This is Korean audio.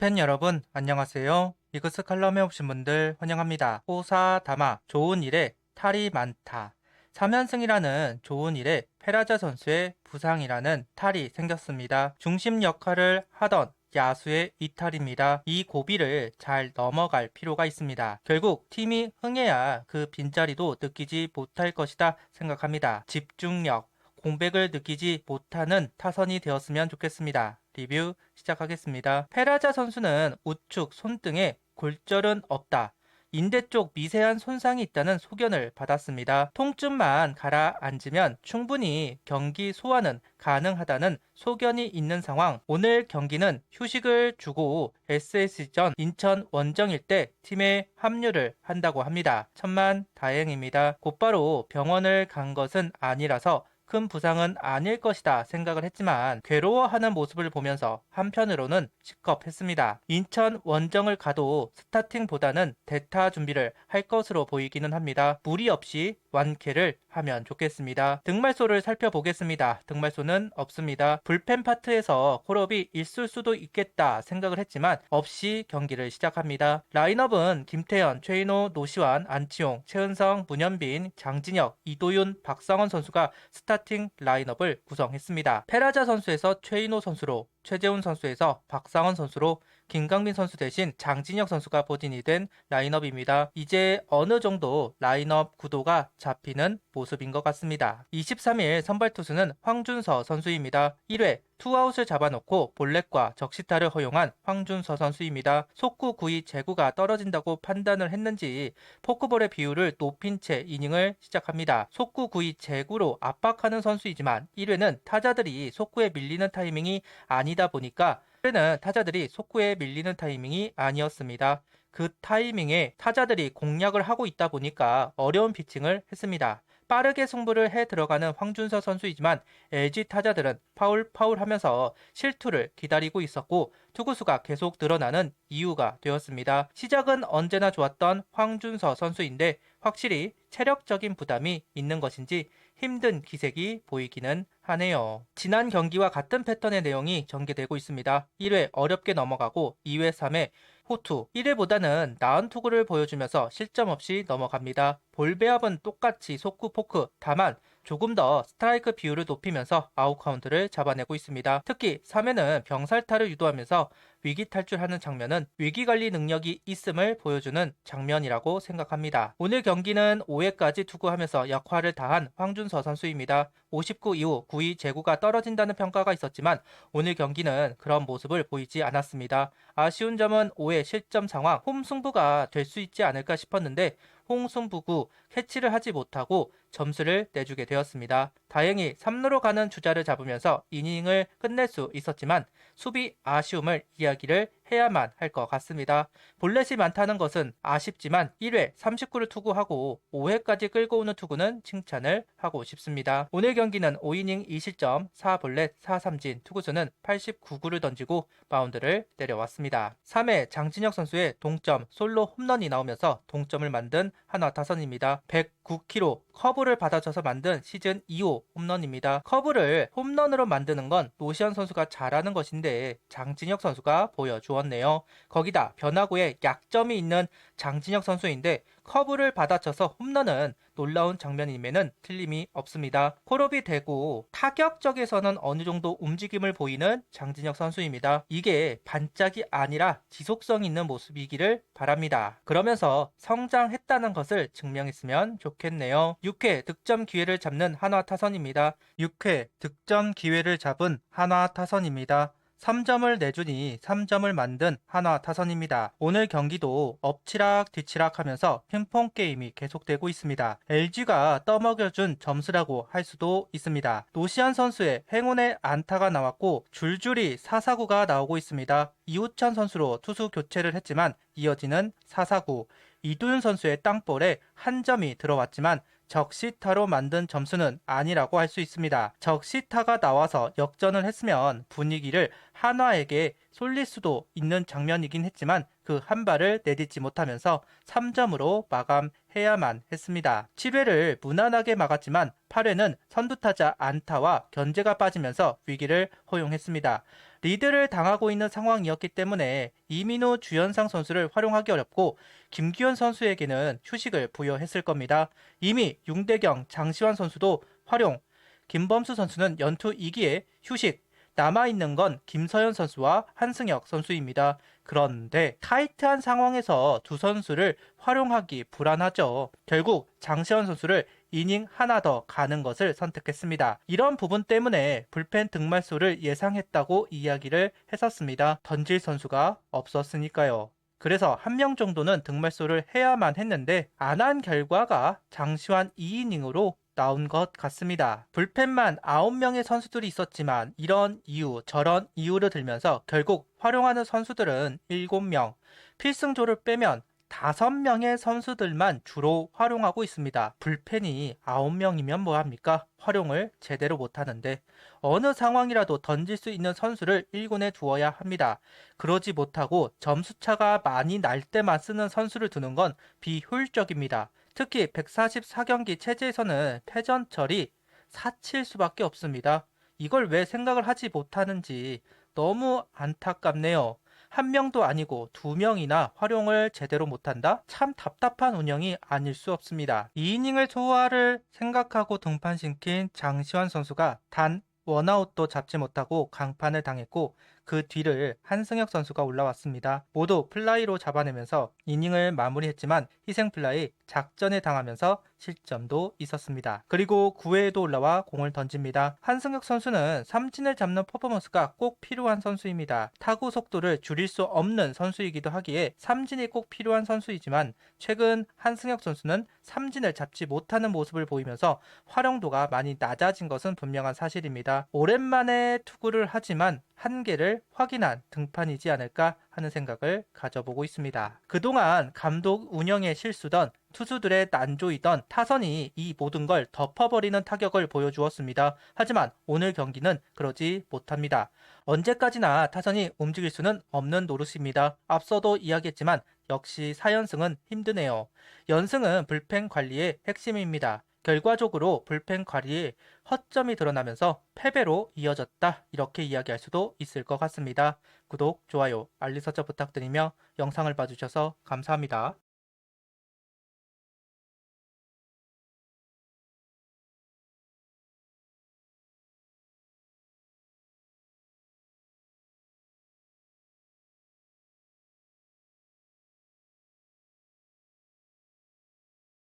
야구팬 여러분 안녕하세요. 이그스 칼럼에 오신 분들 환영합니다. 호사다마 좋은 일에 탈이 많다. 3연승이라는 좋은 일에 페라자 선수의 부상이라는 탈이 생겼습니다. 중심 역할을 하던 야수의 이탈입니다. 이 고비를 잘 넘어갈 필요가 있습니다. 결국 팀이 흥해야 그 빈자리도 느끼지 못할 것이다 생각합니다. 집중력, 공백을 느끼지 못하는 타선이 되었으면 좋겠습니다. 리뷰 시작하겠습니다. 페라자 선수는 우측 손등에 골절은 없다. 인대 쪽 미세한 손상이 있다는 소견을 받았습니다. 통증만 가라앉으면 충분히 경기 소화는 가능하다는 소견이 있는 상황. 오늘 경기는 휴식을 주고 SS전 인천 원정일 때 팀에 합류를 한다고 합니다. 천만 다행입니다. 곧바로 병원을 간 것은 아니라서 큰 부상은 아닐 것이다 생각을 했지만 괴로워하는 모습을 보면서 한편으로는 시겁했습니다. 인천 원정을 가도 스타팅보다는 대타 준비를 할 것으로 보이기는 합니다. 무리 없이 완쾌를 하면 좋겠습니다. 등말소를 살펴보겠습니다. 등말소는 없습니다. 불펜 파트에서 콜업이 있을 수도 있겠다 생각을 했지만 없이 경기를 시작합니다. 라인업은 김태현, 최인호, 노시환, 안치홍, 최은성, 문현빈, 장진혁, 이도윤, 박상원 선수가 스타팅 라인업을 구성했습니다. 페라자 선수에서 최인호 선수로, 최재훈 선수에서 박상원 선수로, 김강민 선수 대신 장진혁 선수가 포진이 된 라인업입니다. 이제 어느 정도 라인업 구도가 잡히는 모습인 것 같습니다. 23일 선발 투수는 황준서 선수입니다. 1회 투아웃을 잡아놓고 볼넷과 적시타를 허용한 황준서 선수입니다. 속구 구위 제구가 떨어진다고 판단을 했는지 포크볼의 비율을 높인 채 이닝을 시작합니다. 속구 구위 제구로 압박하는 선수이지만 1회는 타자들이 속구에 밀리는 타이밍이 아니다 보니까 1회는 타자들이 속구에 밀리는 타이밍이 아니었습니다. 그 타이밍에 타자들이 공략을 하고 있다 보니까 어려운 피칭을 했습니다. 빠르게 승부를 해 들어가는 황준서 선수이지만 LG 타자들은 파울 하면서 실투를 기다리고 있었고 투구수가 계속 늘어나는 이유가 되었습니다. 시작은 언제나 좋았던 황준서 선수인데 확실히 체력적인 부담이 있는 것인지 힘든 기색이 보이기는 하네요. 지난 경기와 같은 패턴의 내용이 전개되고 있습니다. 1회 어렵게 넘어가고 2회 3회 호투 1회보다는 나은 투구를 보여주면서 실점 없이 넘어갑니다. 볼 배합은 똑같이 속구 포크, 다만 조금 더 스트라이크 비율을 높이면서 아웃 카운트를 잡아내고 있습니다. 특히 3회는 병살타를 유도하면서 위기 탈출하는 장면은 위기관리 능력이 있음을 보여주는 장면이라고 생각합니다. 오늘 경기는 5회까지 투구하면서 역할을 다한 황준서 선수입니다. 59 이후 9위 제구가 떨어진다는 평가가 있었지만 오늘 경기는 그런 모습을 보이지 않았습니다. 아쉬운 점은 5회 실점 상황, 홈 승부가 될 수 있지 않을까 싶었는데 홍승부구 캐치를 하지 못하고 점수를 내주게 되었습니다. 다행히 3루로 가는 주자를 잡으면서 이닝을 끝낼 수 있었지만 수비 아쉬움을 이야기를 해야만 할 것 같습니다. 볼넷이 많다는 것은 아쉽지만 1회 39를 투구하고 5회까지 끌고 오는 투구는 칭찬을 하고 싶습니다. 오늘 경기는 5이닝 2실점 4볼넷 4삼진 투구수는 89구를 던지고 마운드를 내려왔습니다. 3회 장진혁 선수의 동점 솔로 홈런이 나오면서 동점을 만든 한화 타선입니다. 109km 커브를 받아쳐서 만든 시즌 2호 홈런입니다. 커브를 홈런으로 만드는 건 노시환 선수가 잘하는 것인데 장진혁 선수가 보여주었네요. 거기다 변화구에 약점이 있는 장진혁 선수인데 커브를 받아쳐서 홈런은 놀라운 장면임에는 틀림이 없습니다. 콜업이 되고 타격 쪽에서는 어느 정도 움직임을 보이는 장진혁 선수입니다. 이게 반짝이 아니라 지속성 있는 모습이기를 바랍니다. 그러면서 성장했다는 것을 증명했으면 좋겠네요. 6회 득점 기회를 잡는 한화 타선입니다. 6회 득점 기회를 잡은 한화 타선입니다. 3점을 내주니 3점을 만든 한화 타선입니다. 오늘 경기도 엎치락 뒤치락 하면서 핑퐁 게임이 계속되고 있습니다. LG가 떠먹여준 점수라고 할 수도 있습니다. 노시안 선수의 행운의 안타가 나왔고 줄줄이 4사구가 나오고 있습니다. 이우찬 선수로 투수 교체를 했지만 이어지는 4사구, 이도윤 선수의 땅볼에 한 점이 들어왔지만 적시타로 만든 점수는 아니라고 할 수 있습니다. 적시타가 나와서 역전을 했으면 분위기를 한화에게 쏠릴 수도 있는 장면이긴 했지만 그 한 발을 내딛지 못하면서 3점으로 마감해야만 했습니다. 7회를 무난하게 막았지만 8회는 선두타자 안타와 견제가 빠지면서 위기를 허용했습니다. 리드를 당하고 있는 상황이었기 때문에 이민호, 주현상 선수를 활용하기 어렵고 김규현 선수에게는 휴식을 부여했을 겁니다. 이미 윤대경, 장시환 선수도 활용, 김범수 선수는 연투 2기에 휴식, 남아있는 건 김서현 선수와 한승혁 선수입니다. 그런데 타이트한 상황에서 두 선수를 활용하기 불안하죠. 결국 장시환 선수를 이닝 하나 더 가는 것을 선택했습니다. 이런 부분 때문에 불펜 득말수를 예상했다고 이야기를 했었습니다. 던질 선수가 없었으니까요. 그래서 한 명 정도는 득말소를 해야만 했는데 안 한 결과가 장시환 2이닝으로 나온 것 같습니다. 불펜만 9명의 선수들이 있었지만 이런 이유 저런 이유를 들면서 결국 활용하는 선수들은 7명, 필승조를 빼면 5명의 선수들만 주로 활용하고 있습니다. 불펜이 9명이면 뭐합니까? 활용을 제대로 못하는데 어느 상황이라도 던질 수 있는 선수를 1군에 두어야 합니다. 그러지 못하고 점수차가 많이 날 때만 쓰는 선수를 두는 건 비효율적입니다. 특히 144경기 체제에서는 패전철이 4칠수밖에 없습니다. 이걸 왜 생각을 하지 못하는지 너무 안타깝네요. 한 명도 아니고 2명이나 활용을 제대로 못한다? 참 답답한 운영이 아닐 수 없습니다. 2이닝을 소화를 생각하고 등판시킨 장시환 선수가 단 원아웃도 잡지 못하고 강판을 당했고 그 뒤를 한승혁 선수가 올라왔습니다. 모두 플라이로 잡아내면서 이닝을 마무리했지만 희생플라이 작전에 당하면서 실점도 있었습니다. 그리고 9회에도 올라와 공을 던집니다. 한승혁 선수는 삼진을 잡는 퍼포먼스가 꼭 필요한 선수입니다. 타구 속도를 줄일 수 없는 선수이기도 하기에 삼진이 꼭 필요한 선수이지만 최근 한승혁 선수는 삼진을 잡지 못하는 모습을 보이면서 활용도가 많이 낮아진 것은 분명한 사실입니다. 오랜만에 투구를 하지만 한계를 확인한 등판이지 않을까 하는 생각을 가져보고 있습니다. 그동안 감독 운영에 실수던 투수들의 난조이던 타선이 이 모든 걸 덮어버리는 타격을 보여주었습니다. 하지만 오늘 경기는 그러지 못합니다. 언제까지나 타선이 움직일 수는 없는 노릇입니다. 앞서도 이야기했지만 역시 4연승은 힘드네요. 연승은 불펜 관리의 핵심입니다. 결과적으로 불펜 관리에 허점이 드러나면서 패배로 이어졌다. 이렇게 이야기할 수도 있을 것 같습니다. 구독, 좋아요, 알림 설정 부탁드리며 영상을 봐주셔서 감사합니다.